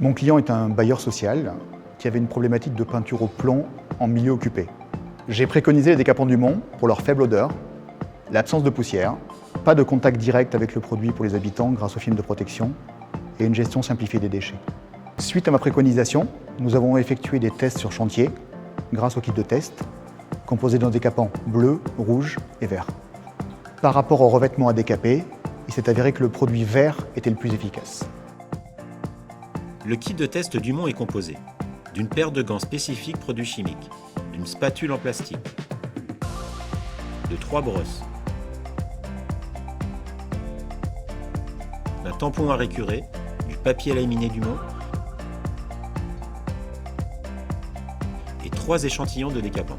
Mon client est un bailleur social qui avait une problématique de peinture au plomb en milieu occupé. J'ai préconisé les décapants Dumont pour leur faible odeur, l'absence de poussière, pas de contact direct avec le produit pour les habitants grâce au film de protection et une gestion simplifiée des déchets. Suite à ma préconisation, nous avons effectué des tests sur chantier grâce au kit de test composé d'un décapant bleu, rouge et vert. Par rapport au revêtement à décaper, il s'est avéré que le produit vert était le plus efficace. Le kit de test Dumont est composé d'une paire de gants spécifiques produits chimiques, d'une spatule en plastique, de 3 brosses, d'un tampon à récurer, du papier laminé Dumont et 3 échantillons de décapant.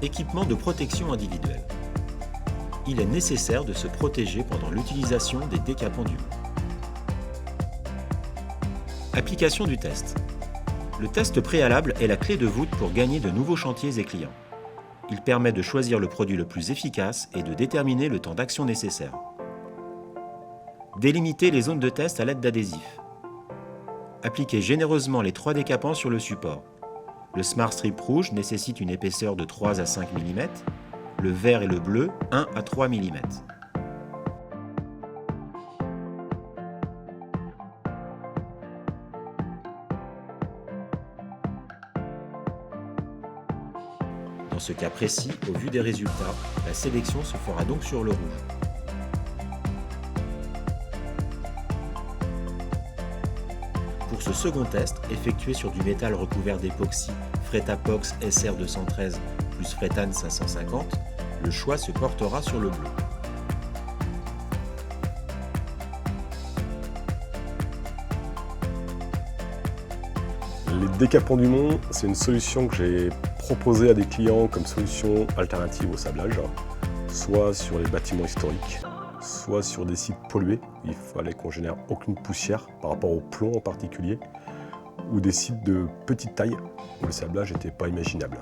Équipement de protection individuelle. Il est nécessaire de se protéger pendant l'utilisation des décapants Dumont. Application du test. Le test préalable est la clé de voûte pour gagner de nouveaux chantiers et clients. Il permet de choisir le produit le plus efficace et de déterminer le temps d'action nécessaire. Délimiter les zones de test à l'aide d'adhésifs. Appliquer généreusement les 3 décapants sur le support. Le Smart Strip rouge nécessite une épaisseur de 3 à 5 mm, le vert et le bleu 1 à 3 mm. Dans ce cas précis, au vu des résultats, la sélection se fera donc sur le rouge. Pour ce second test, effectué sur du métal recouvert d'époxy Fretapox SR213 plus Fretane 550, le choix se portera sur le bleu. Les décapants Dumont, c'est une solution que j'ai proposée à des clients comme solution alternative au sablage, soit sur les bâtiments historiques, soit sur des sites pollués, il fallait qu'on génère aucune poussière par rapport au plomb en particulier, ou des sites de petite taille où le sablage n'était pas imaginable.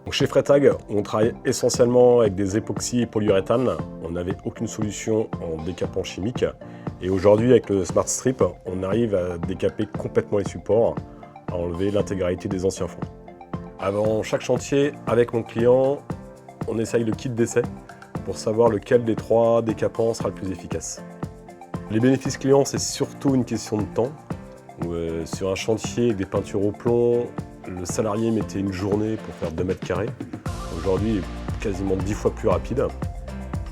Donc chez Fretaag, on travaille essentiellement avec des époxys et polyuréthane, on n'avait aucune solution en décapant chimique, et aujourd'hui avec le Smart Strip, on arrive à décaper complètement les supports, à enlever l'intégralité des anciens fonds. Avant chaque chantier, avec mon client, on essaye le kit d'essai pour savoir lequel des 3 décapants sera le plus efficace. Les bénéfices clients, c'est surtout une question de temps. Sur un chantier avec des peintures au plomb, le salarié mettait une journée pour faire 2 mètres carrés. Aujourd'hui, il est quasiment 10 fois plus rapide.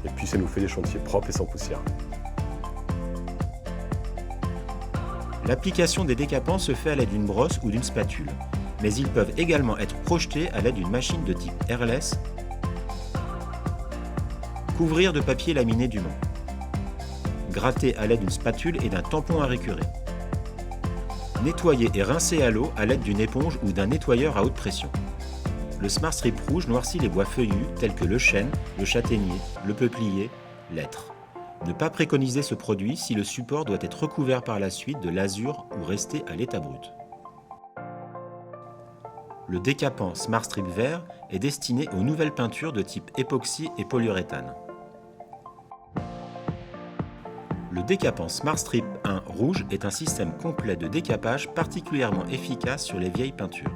Et puis ça nous fait des chantiers propres et sans poussière. L'application des décapants se fait à l'aide d'une brosse ou d'une spatule, mais ils peuvent également être projetés à l'aide d'une machine de type airless. Couvrir de papier laminé Dumont. Gratter à l'aide d'une spatule et d'un tampon à récurer. Nettoyer et rincer à l'eau à l'aide d'une éponge ou d'un nettoyeur à haute pression. Le Smart Strip rouge noircit les bois feuillus tels que le chêne, le châtaignier, le peuplier, l'hêtre. Ne pas préconiser ce produit si le support doit être recouvert par la suite de l'azur ou rester à l'état brut. Le décapant Smart Strip vert est destiné aux nouvelles peintures de type époxy et polyuréthane. Le décapant Smart Strip 1 rouge est un système complet de décapage particulièrement efficace sur les vieilles peintures.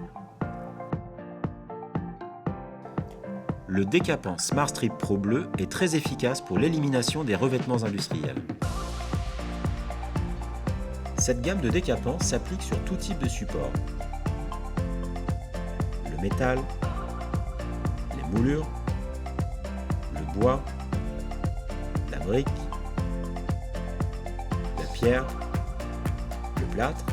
Le décapant Smart Strip Pro bleu est très efficace pour l'élimination des revêtements industriels. Cette gamme de décapants s'applique sur tout type de support. Le métal, les moulures, le bois, la brique, la pierre, le plâtre,